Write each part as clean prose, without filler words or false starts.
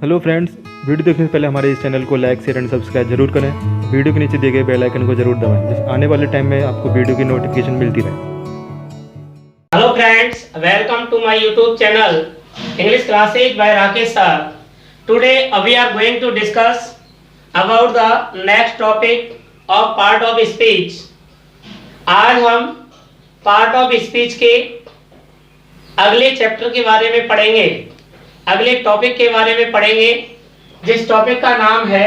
Hello friends, video देखने से पहले हमारे इस चैनल को लाइक शेयर एंड सब्सक्राइब जरूर करें। वीडियो के नीचे दिए गए बेल आइकन को जरूर दबाएं जिससे आने वाले टाइम में आपको वीडियो की नोटिफिकेशन मिलती रहे। Hello friends, welcome to my YouTube channel English classes by Rakesh sir. Today we are going to discuss about the next topic of part of speech. आज हम पार्ट ऑफ स्पीच के अगले chapter के बारे में पढ़ेंगे, अगले टॉपिक के बारे में पढ़ेंगे, जिस टॉपिक का नाम है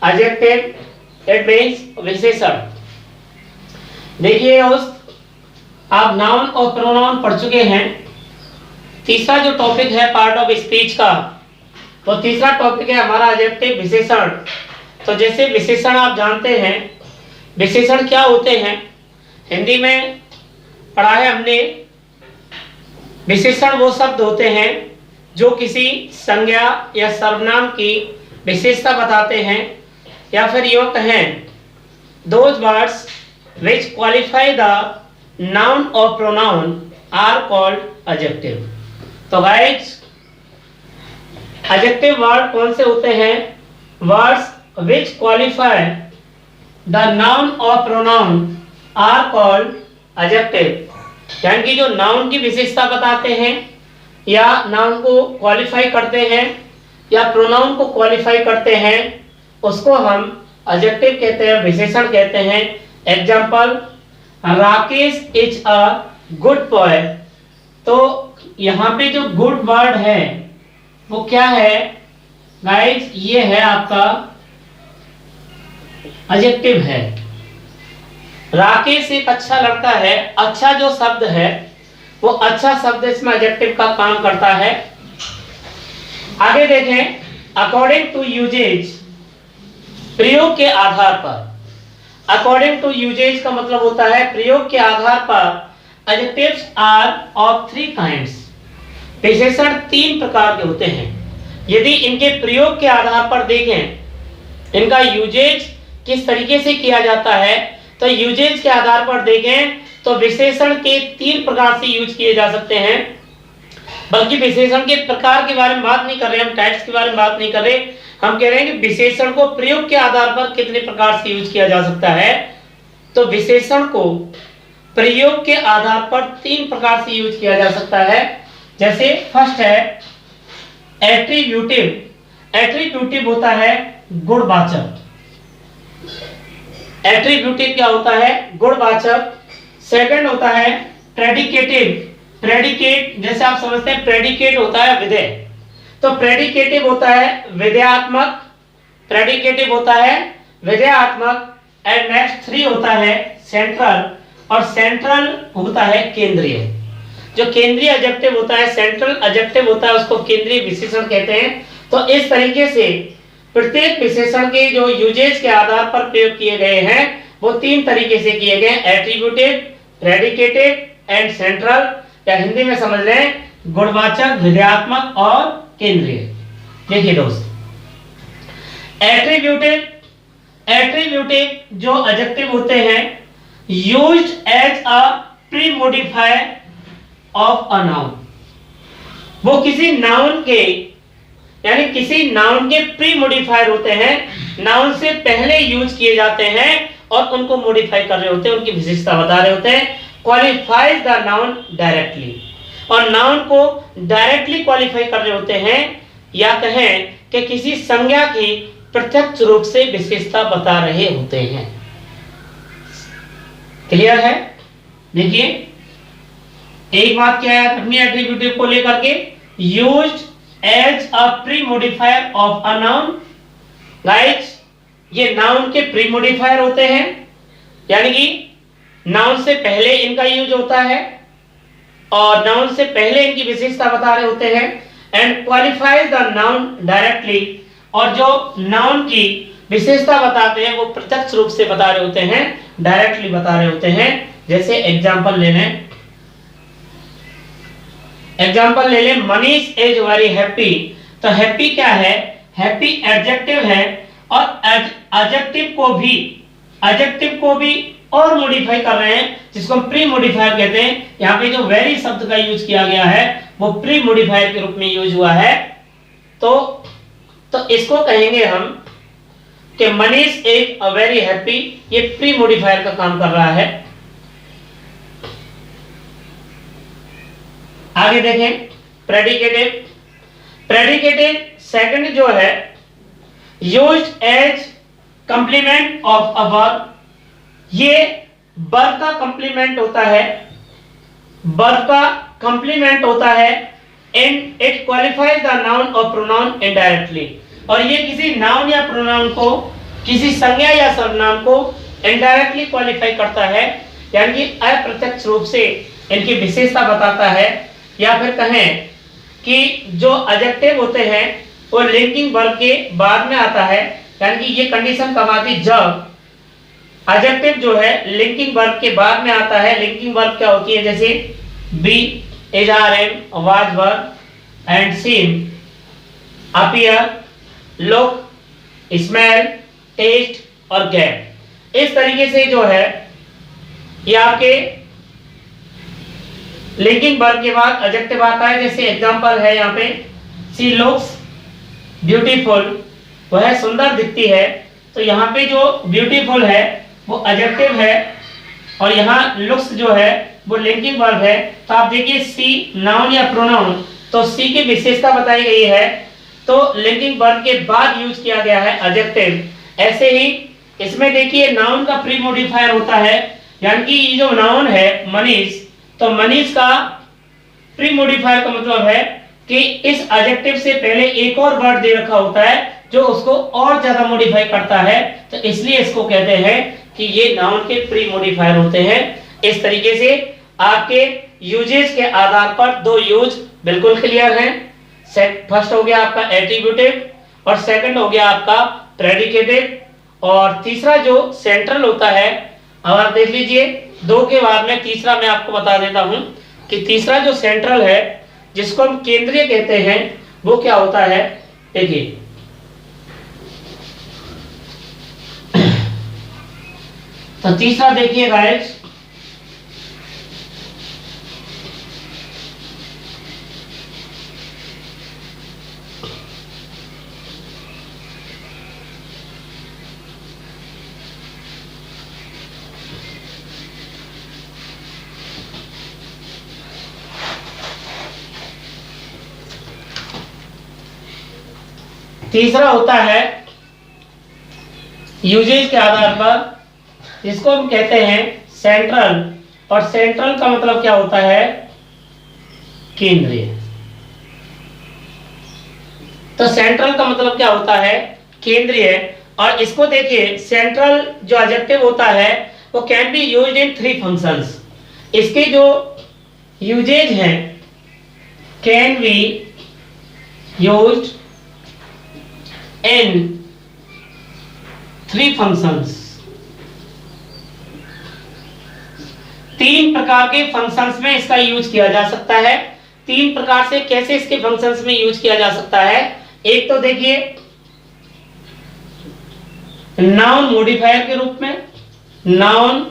एडजेक्टिव। इट मींस विशेषण। देखिए दोस्त, आप नाउन और प्रोनाउन पढ़ चुके हैं। तीसरा जो टॉपिक है पार्ट ऑफ स्पीच का, वो तीसरा टॉपिक है हमारा एडजेक्टिव, विशेषण। तो जैसे विशेषण आप जानते हैं, विशेषण क्या होते हैं, हिंदी में पढ़ा है हमने। विशेषण वो शब्द होते हैं जो किसी संज्ञा या सर्वनाम की विशेषता बताते हैं, या फिर यूं कहें those words which qualify the noun or pronoun are called adjective। तो गाइस, adjective वर्ड कौन से होते हैं? words which qualify the noun or pronoun are called adjective। यानी कि जो नाउन की विशेषता बताते हैं या नाउन को क्वालिफाई करते हैं या प्रोनाउन को क्वालिफाई करते हैं, उसको हम एडजेक्टिव कहते हैं, विशेषण कहते हैं। Example, Rakesh is a good boy. तो यहाँ पे जो गुड वर्ड है वो क्या है गाइस? ये है आपका एडजेक्टिव है। राकेश एक अच्छा लड़का है। अच्छा जो शब्द है वो अच्छा शब्द इसमें एडजेक्टिव का काम करता है। आगे देखें, अकॉर्डिंग टू यूजेज, प्रयोग के आधार पर। अकॉर्डिंग टू यूजेज का मतलब होता है प्रयोग के आधार पर। Adjectives are of three kinds. विशेषण तीन प्रकार के होते हैं। यदि इनके प्रयोग के आधार पर देखें, इनका यूजेज किस तरीके से किया जाता है, तो यूजेज के आधार पर देखें तो विशेषण के तीन प्रकार से यूज किए जा सकते हैं। बल्कि विशेषण के प्रकार के बारे में बात नहीं कर रहे, हम टाइप्स के बारे में बात नहीं कर रहे, हम कह रहे हैं कि विशेषण को प्रयोग के आधार पर कितने प्रकार से यूज किया जा सकता है। तो विशेषण को प्रयोग के आधार पर तीन प्रकार से यूज किया जा सकता है। जैसे फर्स्ट है एट्रीब्यूटिव। एट्रीब्यूटिव होता है गुणवाचक। एट्रीब्यूटिव क्या होता है? गुणवाचक। सेकंड होता है प्रेडिकेटिव। प्रेडिकेट जैसे आप समझते हैं, प्रेडिकेट होता है विधेय, तो प्रेडिकेटिव होता है विधेयात्मक। प्रेडिकेटिव होता है विधेयात्मक। एंड नेक्स्ट थ्री होता है सेंट्रल, और सेंट्रल होता है केंद्रीय। जो केंद्रीय एडजेक्टिव होता है, सेंट्रल एडजेक्टिव होता है, उसको केंद्रीय विशेषण कहते हैं। तो इस तरीके से प्रत्येक विशेषण के जो यूजेज के आधार पर प्रयोग किए गए हैं वो तीन तरीके से किए गए, एट्रीब्यूटिव, प्रेडिकेटिव एंड सेंट्रल, या हिंदी में समझ लें गुणवाचक, विधेयात्मक और केंद्रीय। देखिए दोस्त, एट्रीब्यूटिव जो एडजेक्टिव होते हैं used as a pre modifier of a noun. वो किसी नाउन के, यानी किसी नाउन के प्री मॉडिफायर होते हैं, नाउन से पहले यूज किए जाते हैं और उनको मॉडिफाई कर रहे होते हैं, उनकी विशेषता बता रहे होते हैं। क्वालिफाइज द नाउन डायरेक्टली, और नाउन को डायरेक्टली क्वालिफाई कर रहे होते हैं, या कहें कि किसी संज्ञा की प्रत्यक्ष रूप से विशेषता बता रहे होते हैं। क्लियर है? देखिए, एक बात क्या है अपनी एट्रीब्यूटिव को लेकर के, used as a pre modifier of a noun. Guys, ये नाउन के प्री मॉडिफायर होते हैं, यानी कि नाउन से पहले इनका यूज होता है और नाउन से पहले इनकी विशेषता बता रहे होते हैं। And qualifies the noun directly, और जो नाउन की विशेषता बताते हैं वो प्रत्यक्ष रूप से बता रहे होते हैं, डायरेक्टली बता रहे होते हैं। जैसे एग्जांपल ले लें, एग्जांपल ले लें, मनीष इज वेरी हैप्पी। तो हैप्पी क्या है? हैप्पी एडजेक्टिव है, और एडजेक्टिव को भी और मॉडिफाई कर रहे हैं, जिसको हम प्री मॉडिफायर कहते हैं। यहाँ पे जो वेरी शब्द का यूज किया गया है वो प्री मॉडिफायर के रूप में यूज हुआ है। तो तो इसको कहेंगे हम कि Manish is a very happy. ये प्री मॉडिफायर का काम कर रहा है। आगे देखें प्रेडिकेटिव। प्रेडिकेटिव सेकंड जो है used as complement of a verb. ये वर्ब का कंप्लीमेंट होता है, वर्ब का कंप्लीमेंट होता है and it qualifies the noun और प्रोनाउन इनडायरेक्टली। और ये किसी नाउन या प्रोनाउन को, किसी संज्ञा या सर्वनाम को इनडायरेक्टली क्वालिफाई करता है, यानी कि अप्रत्यक्ष रूप से इनकी विशेषता बताता है। या फिर कहें कि जो एडजेक्टिव होते हैं वो लिंकिंग वर्ब के बाद में आता है, यानी कि ये कंडीशन कब आती, जब एडजेक्टिव जो है लिंकिंग वर्ब के बाद में आता है। लिंकिंग वर्ब क्या होती है, जैसे be, is, are, am, was, were and seem, appear, look, smell, taste और गेट। इस तरीके से जो है ये आपके लिंकिंग वर्ब के बाद एडजेक्टिव आता है। जैसे एग्जांपल है यहाँ पे, सी लुक्स ब्यूटीफुल, वह सुंदर दिखती है। तो यहाँ पे जो ब्यूटीफुल है वो एडजेक्टिव है और यहाँ लुक्स जो है वो लिंकिंग वर्ब है। तो आप देखिए सी नाउन या प्रोनाउन, तो सी की विशेषता बताई गई है तो लिंकिंग वर्ब के बाद यूज किया गया है एडजेक्टिव। ऐसे ही इसमें देखिए नाउन का प्री मॉडिफायर होता है, यानी कि ये जो नाउन है मनीष, तो मनीष का प्री मॉडिफायर का मतलब है कि इस एडजेक्टिव से पहले एक और वर्ड दे रखा होता है जो उसको और ज्यादा मॉडिफाई करता है, तो इसलिए इसको कहते हैं कि ये नाउन के प्री मॉडिफायर होते हैं। इस तरीके से आपके यूजेस के आधार पर दो यूज बिल्कुल क्लियर हैं। फर्स्ट हो गया आपका एट्रीब्यूटिव और सेकंड हो गया आपका प्रेडिकेटिव। और तीसरा जो सेंट्रल होता है, अब आप देख लीजिए दो के बाद में तीसरा मैं आपको बता देता हूं कि तीसरा जो सेंट्रल है जिसको हम केंद्रीय कहते हैं वो क्या होता है। देखिए तो तीसरा देखिए गाइस, तीसरा होता है यूजेज के आधार पर, जिसको हम कहते हैं सेंट्रल। और सेंट्रल का मतलब क्या होता है, केंद्रीय। तो सेंट्रल का मतलब क्या होता है, केंद्रीय। और इसको देखिए सेंट्रल जो एडजेक्टिव होता है वो can be used in 3 functions. इसके जो यूजेज हैं can be used in 3 functions. 3 प्रकार के फंक्शंस में इसका यूज किया जा सकता है। 3 प्रकार से कैसे इसके फंक्शंस में यूज किया जा सकता है। एक तो देखिए नाउन मॉडिफायर के रूप में, नाउन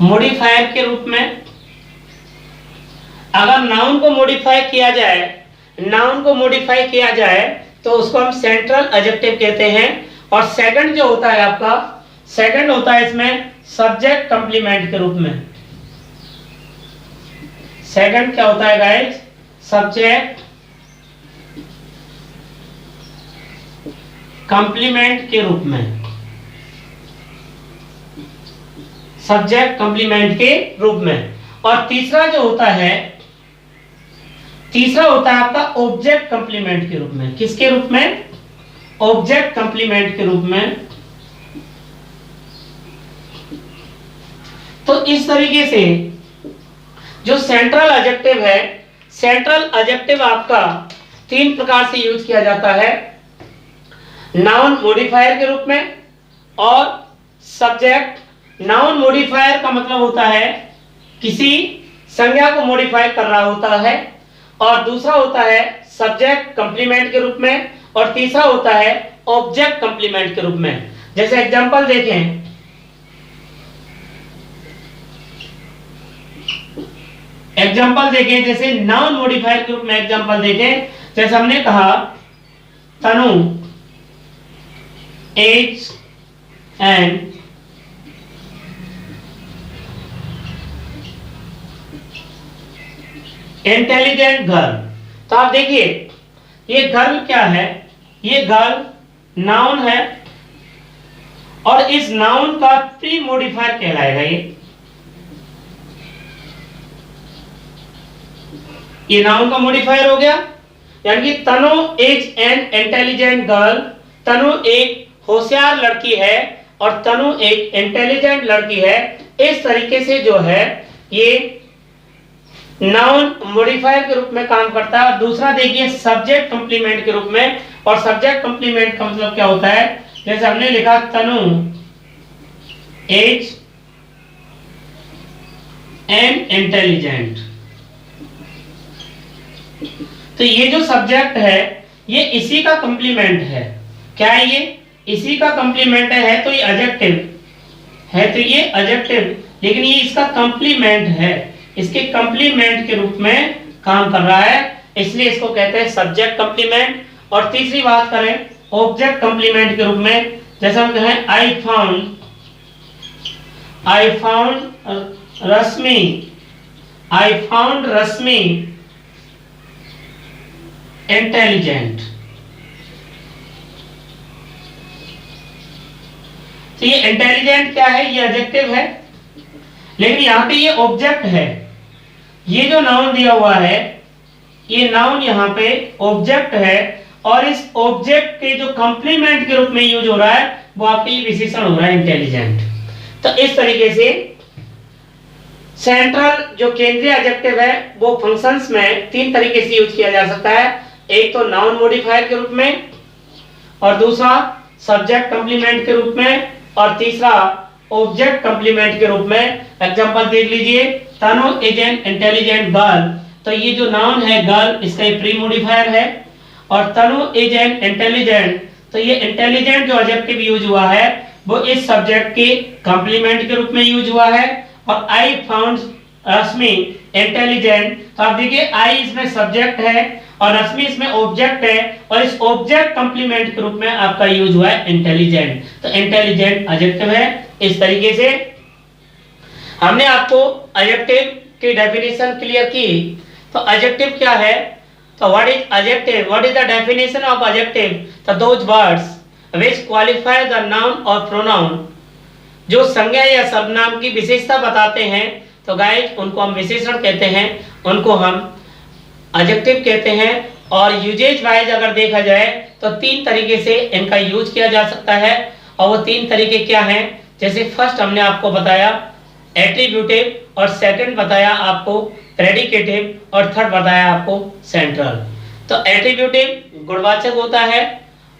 मॉडिफायर के रूप में। अगर नाउन को मॉडिफाई किया जाए, नाउन को मॉडिफाई किया जाए तो उसको हम सेंट्रल एडजेक्टिव कहते हैं। और सेकंड जो होता है आपका, सेकंड होता है इसमें सब्जेक्ट कंप्लीमेंट के रूप में। सेकंड क्या होता है गाइस, सब्जेक्ट कंप्लीमेंट के रूप में, सब्जेक्ट कंप्लीमेंट के रूप में। और तीसरा जो होता है, तीसरा होता है आपका ऑब्जेक्ट कंप्लीमेंट के रूप में। किसके रूप में, ऑब्जेक्ट कंप्लीमेंट के रूप में। तो इस तरीके से जो सेंट्रल एडजेक्टिव है, सेंट्रल एडजेक्टिव आपका 3 प्रकार से यूज किया जाता है, नाउन मॉडिफायर के रूप में और सब्जेक्ट। नाउन मॉडिफायर का मतलब होता है किसी संज्ञा को मॉडिफाई कर रहा होता है, और दूसरा होता है सब्जेक्ट कंप्लीमेंट के रूप में, और तीसरा होता है ऑब्जेक्ट कंप्लीमेंट के रूप में। जैसे एग्जांपल देखें, एग्जाम्पल देखें, जैसे नाउन मॉडिफायर के रूप में एग्जाम्पल देखें, जैसे हमने कहा तनु एज एंड इंटेलिजेंट गर्ल। तो आप देखिए ये गर्ल क्या है, ये गर्ल नाउन है और इस नाउन का प्री मॉडिफायर कहलाएगा। ये नाउन का मॉडिफायर हो गया, यानी कि तनु इज एन इंटेलिजेंट गर्ल। तनु एक होशियार लड़की है और तनु एक इंटेलिजेंट लड़की है। इस तरीके से जो है ये नाउन मॉडिफायर के रूप में काम करता है। और दूसरा देखिए सब्जेक्ट कंप्लीमेंट के रूप में, और सब्जेक्ट कंप्लीमेंट का मतलब क्या होता है, जैसे हमने लिखा तनु एज एंड इंटेलिजेंट, तो ये जो सब्जेक्ट है ये इसी का कंप्लीमेंट है। क्या है ये? इसी का कंप्लीमेंट है, तो ये एडजेक्टिव है, तो ये एडजेक्टिव, लेकिन ये इसका कंप्लीमेंट है, इसके कंप्लीमेंट के रूप में काम कर रहा है, इसलिए इसको कहते हैं सब्जेक्ट कंप्लीमेंट। और तीसरी बात करें ऑब्जेक्ट कंप्लीमेंट के रूप में, जैसे हम कहें आई फाउंड रश्मि इंटेलिजेंट। तो ये इंटेलिजेंट क्या है, ये एडजेक्टिव है, लेकिन यहां पे ये ऑब्जेक्ट है। ये जो नाउन दिया हुआ है ये नाउन यहाँ पे ऑब्जेक्ट है, और इस ऑब्जेक्ट के जो कंप्लीमेंट के रूप में यूज हो रहा है वो आपके विशेषण हो रहा है इंटेलिजेंट। तो इस तरीके से सेंट्रल जो केंद्रीय एडजेक्टिव है वो फंक्शंस में तीन तरीके से यूज किया जा सकता है। एक तो नाउन मॉडिफायर के रूप में, और दूसरा सब्जेक्ट कंप्लीमेंट के रूप में, और तीसरा ऑब्जेक्ट कंप्लीमेंट के रूप में। एग्जांपल देख लीजिए, तनु इज एन इंटेलिजेंट गर्ल, तो ये जो नाउन है गर्ल इसका प्री मॉडिफायर है, और तनु इज एन इंटेलिजेंट, तो ये इंटेलिजेंट जो एडजेक्टिव यूज हुआ है वो इस सब्जेक्ट के कंप्लीमेंट के रूप में यूज हुआ है। और आई फाउंड रश्मि इंटेलिजेंट, तो आप देखिए आई इसमें सब्जेक्ट है और रश्मि इसमें ऑब्जेक्ट है, और इस ऑब्जेक्ट कंप्लीमेंट के रूप में आपका यूज हुआ है इंटेलिजेंट। तो इंटेलिजेंट एडजेक्टिव है। इस तरीके से हमने आपको एडजेक्टिव की डेफिनेशन क्लियर की। तो एडजेक्टिव क्या है, तो what is adjective, what is the definition of adjective, तो those words which qualify the noun और प्रोनाउन, जो संज्ञा या सर्वनाम की विशेषता बताते हैं, तो गाइस उनको हम विशेषण कहते हैं, उनको हम एडजेक्टिव कहते हैं। और यूजेज वाइज अगर देखा जाए तो तीन तरीके से इनका यूज किया जा सकता है, और वो तीन तरीके क्या हैं, जैसे फर्स्ट हमने आपको बताया एट्रीब्यूटिव, और सेकंड बताया आपको प्रेडिकेटिव, और थर्ड बताया आपको सेंट्रल। तो एट्रीब्यूटिव गुणवाचक होता है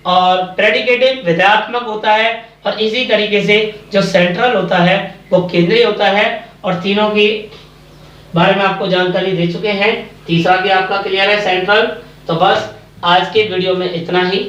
और प्रेडिकेटिव विधेयात्मक होता है, और इसी तरीके से जो सेंट्रल होता है वो केंद्रीय होता है। और तीनों की बारे में आपको जानकारी दे चुके हैं, तीसरा भी आपका क्लियर है सेंट्रल। तो बस आज के वीडियो में इतना ही।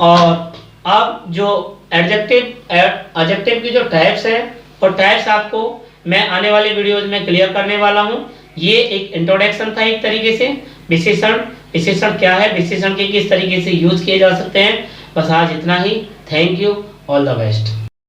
और अब जो एडजेक्टिव की जो टाइप्स हैं वो टाइप्स आपको मैं आने वाले वीडियोज में क्लियर करने वाला हूं। ये एक इंट्रोडक्शन था एक तरीके से। विशेषण क्या है, विशेषण के किस तरीके से यूज किए जा सकते हैं, बस आज इतना ही। Thank you, all the best.